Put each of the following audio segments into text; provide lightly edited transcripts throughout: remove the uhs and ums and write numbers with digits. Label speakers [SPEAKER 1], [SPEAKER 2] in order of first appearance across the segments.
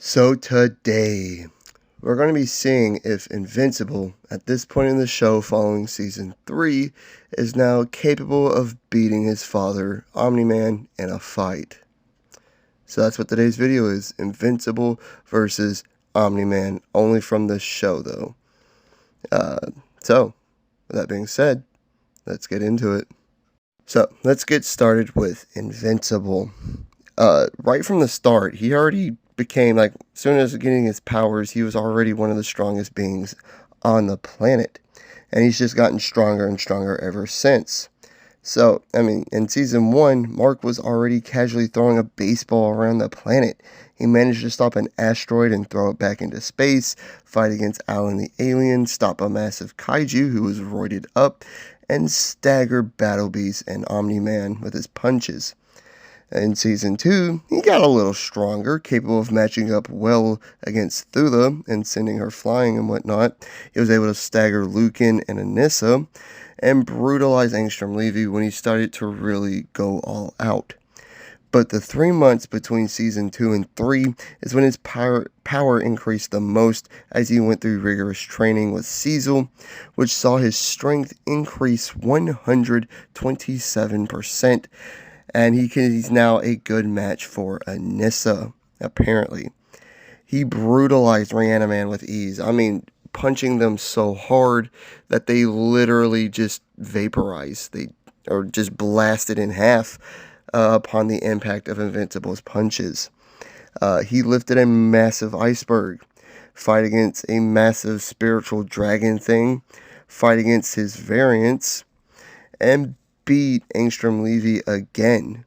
[SPEAKER 1] So today, we're going to be seeing if Invincible, at this point in the show following Season 3, is now capable of beating his father, Omniman, in a fight. So that's what today's video is, Invincible versus Omniman, only from the show though. So, with that being said, let's get into it. So, let's get started with Invincible. Right from the start, he already became, like, as soon as getting his powers, he was already one of the strongest beings on the planet. And he's just gotten stronger and stronger ever since. So, I mean, in Season 1, Mark was already casually throwing a baseball around the planet. He managed to stop an asteroid and throw it back into space, fight against Alan the alien, stop a massive kaiju who was roided up, and stagger Battle Beast and Omni-Man with his punches. In Season 2, he got a little stronger, capable of matching up well against Thula and sending her flying and whatnot. He was able to stagger Lucan and Anissa, and brutalize Angstrom Levy when he started to really go all out. But the 3 months between Season 2 and 3 is when his power increased the most as he went through rigorous training with Cecil, which saw his strength increase 127%, and he's now a good match for Anissa, apparently. He brutalized Reaniman with ease. I mean, punching them so hard that they literally just vaporized. Or just blasted in half upon the impact of Invincible's punches. He lifted a massive iceberg, fight against a massive spiritual dragon thing, fight against his variants, and beat Angstrom Levy again.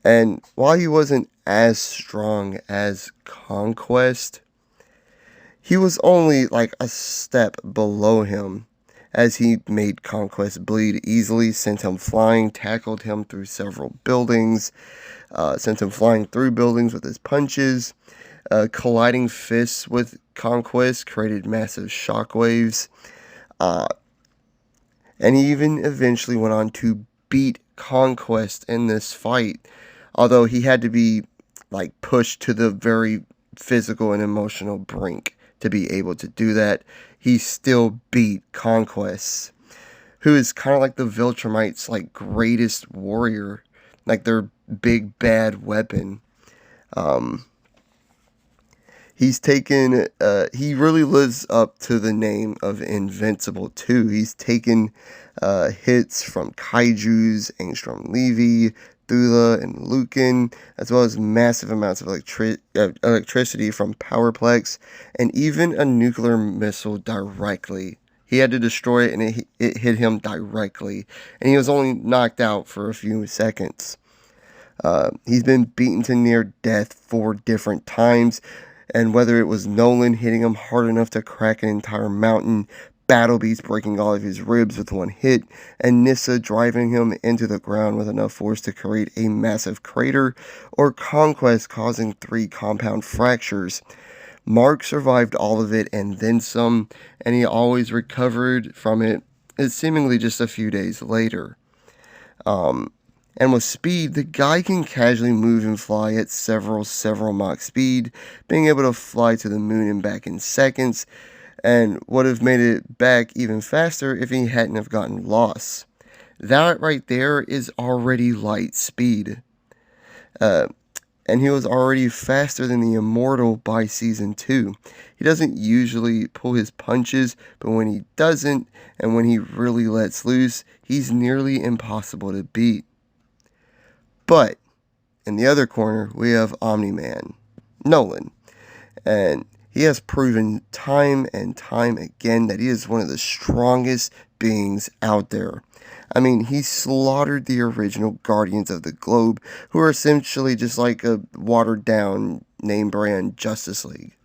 [SPEAKER 1] And while he wasn't as strong as Conquest, he was only like a step below him, as he made Conquest bleed easily, sent him flying, tackled him through several buildings, sent him flying through buildings with his punches, colliding fists with Conquest, created massive shockwaves, and he even eventually went on to beat Conquest in this fight, although he had to be like pushed to the very physical and emotional brink to be able to do that. He still beat Conquest, who is kind of like the Viltrumites' like greatest warrior, like their big bad weapon. He's taken, he really lives up to the name of Invincible too. He's taken hits from kaijus, Angstrom Levy, Thula, and Lucan, as well as massive amounts of electricity from Powerplex, and even a nuclear missile directly. He had to destroy it, and it hit him directly, and he was only knocked out for a few seconds. He's been beaten to near death 4 different times, and whether it was Nolan hitting him hard enough to crack an entire mountain, Battle Beast breaking all of his ribs with 1 hit, and Nissa driving him into the ground with enough force to create a massive crater, or Conquest causing 3 compound fractures, Mark survived all of it and then some, and he always recovered from it, seemingly just a few days later. And with speed, the guy can casually move and fly at several Mach speed, being able to fly to the moon and back in seconds, and would have made it back even faster if he hadn't have gotten lost. That right there is already light speed. And he was already faster than the Immortal by Season 2. He doesn't usually pull his punches, but when he doesn't, and when he really lets loose, he's nearly impossible to beat. But in the other corner, we have Omni-Man, Nolan, and he has proven time and time again that he is one of the strongest beings out there. I mean, he slaughtered the original Guardians of the Globe, who are essentially just like a watered-down name-brand Justice League.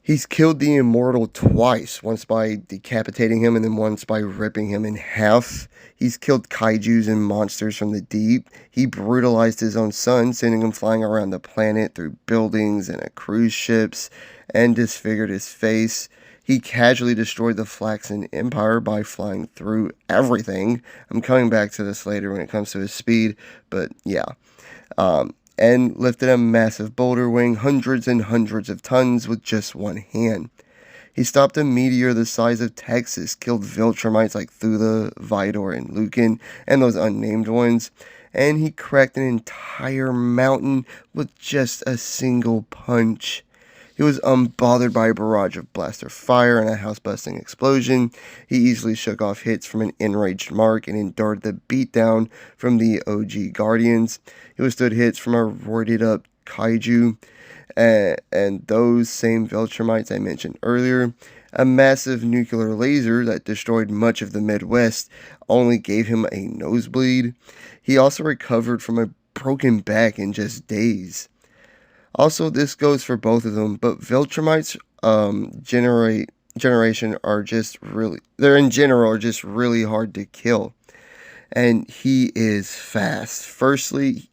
[SPEAKER 1] He's killed the Immortal twice, once by decapitating him and then once by ripping him in half. He's killed kaijus and monsters from the deep. He brutalized his own son, sending him flying around the planet through buildings and cruise ships, and disfigured his face. He casually destroyed the Flaxen Empire by flying through everything. I'm coming back to this later when it comes to his speed, but yeah. and lifted a massive boulder weighing hundreds and hundreds of tons with just one hand. He stopped a meteor the size of Texas, killed Viltrumites like Thula, Vidor, and Lucan, and those unnamed ones, and he cracked an entire mountain with just a single punch. He was unbothered by a barrage of blaster fire and a house-busting explosion. He easily shook off hits from an enraged Mark and endured the beatdown from the OG Guardians. He withstood hits from a roided-up kaiju and those same Viltrumites I mentioned earlier. A massive nuclear laser that destroyed much of the Midwest only gave him a nosebleed. He also recovered from a broken back in just days. Also, this goes for both of them, but Viltrumites generation are just really hard to kill. And he is fast. Firstly,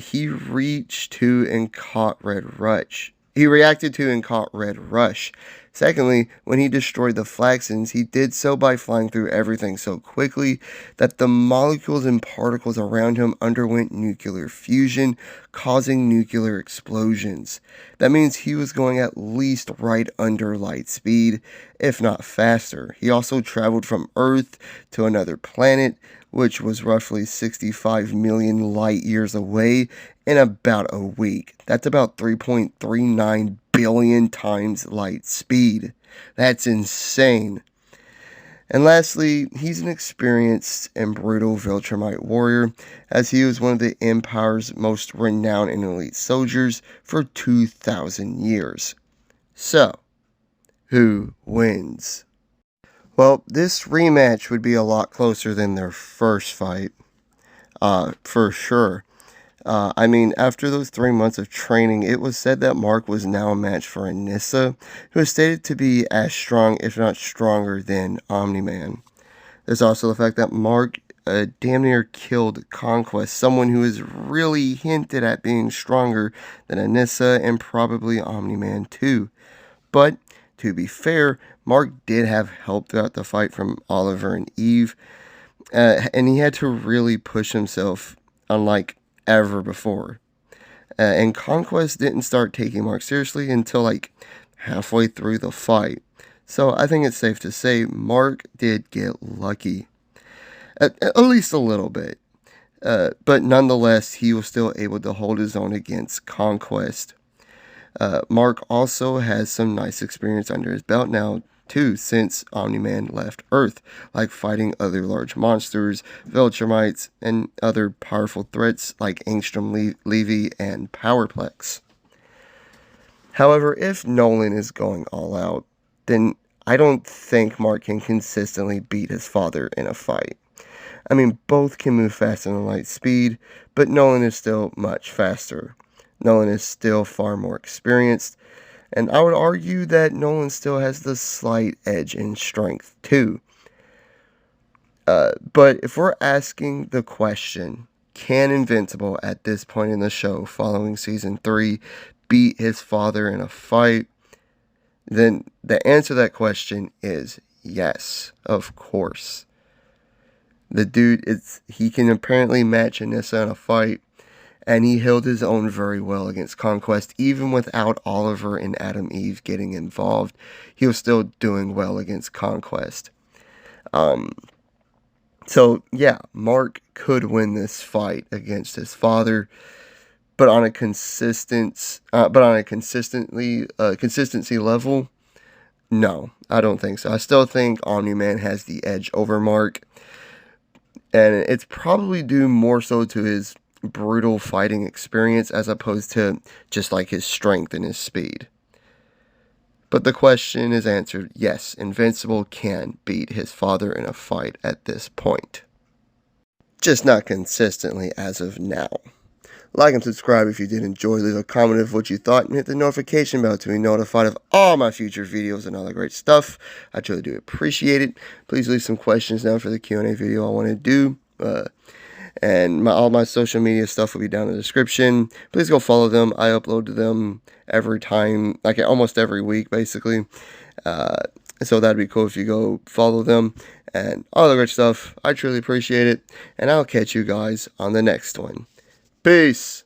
[SPEAKER 1] he reached to and caught Red Rush. He reacted to and caught Red Rush. Secondly, when he destroyed the Flaxens, he did so by flying through everything so quickly that the molecules and particles around him underwent nuclear fusion, causing nuclear explosions. That means he was going at least right under light speed, if not faster. He also traveled from Earth to another planet, which was roughly 65 million light years away, in about a week. That's about 3.39 billion times light speed. That's insane. And lastly, he's an experienced and brutal Viltrumite warrior, as he was one of the Empire's most renowned and elite soldiers for 2,000 years. So, who wins? Well, this rematch would be a lot closer than their first fight, for sure. After those 3 months of training, it was said that Mark was now a match for Anissa, who is stated to be as strong, if not stronger, than Omniman. There's also the fact that Mark damn near killed Conquest, someone who is really hinted at being stronger than Anissa and probably Omniman too. But, to be fair, Mark did have help throughout the fight from Oliver and Eve, and he had to really push himself, unlike ever before. And Conquest didn't start taking Mark seriously until like halfway through the fight. So I think it's safe to say Mark did get lucky. At least a little bit. But nonetheless, he was still able to hold his own against Conquest. Mark also has some nice experience under his belt now, too, since Omni-Man left Earth, like fighting other large monsters, Viltrumites, and other powerful threats like Angstrom Levy and Powerplex. However, if Nolan is going all out, then I don't think Mark can consistently beat his father in a fight. Both can move faster than light speed, but Nolan is still much faster. Nolan is still far more experienced, and I would argue that Nolan still has the slight edge in strength, too. But if we're asking the question, can Invincible at this point in the show, following Season 3, beat his father in a fight? Then the answer to that question is yes, of course. The dude, he can apparently match Anissa in a fight, and he held his own very well against Conquest, even without Oliver and Adam Eve getting involved. He was still doing well against Conquest. So yeah, Mark could win this fight against his father, but on a consistency level, no, I don't think so. I still think Omni-Man has the edge over Mark, and it's probably due more so to his brutal fighting experience as opposed to just like his strength and his speed. But the question is answered, yes, Invincible can beat his father in a fight at this point. Just not consistently as of now. Like and subscribe if you did enjoy. Leave a comment of what you thought and hit the notification bell to be notified of all my future videos and all that great stuff. I truly do appreciate it. Please leave some questions down for the Q&A video I want to do. And all my social media stuff will be down in the description. Please go follow them. I upload to them every time, like almost every week, basically. So that'd be cool if you go follow them and all the great stuff. I truly appreciate it. And I'll catch you guys on the next one. Peace.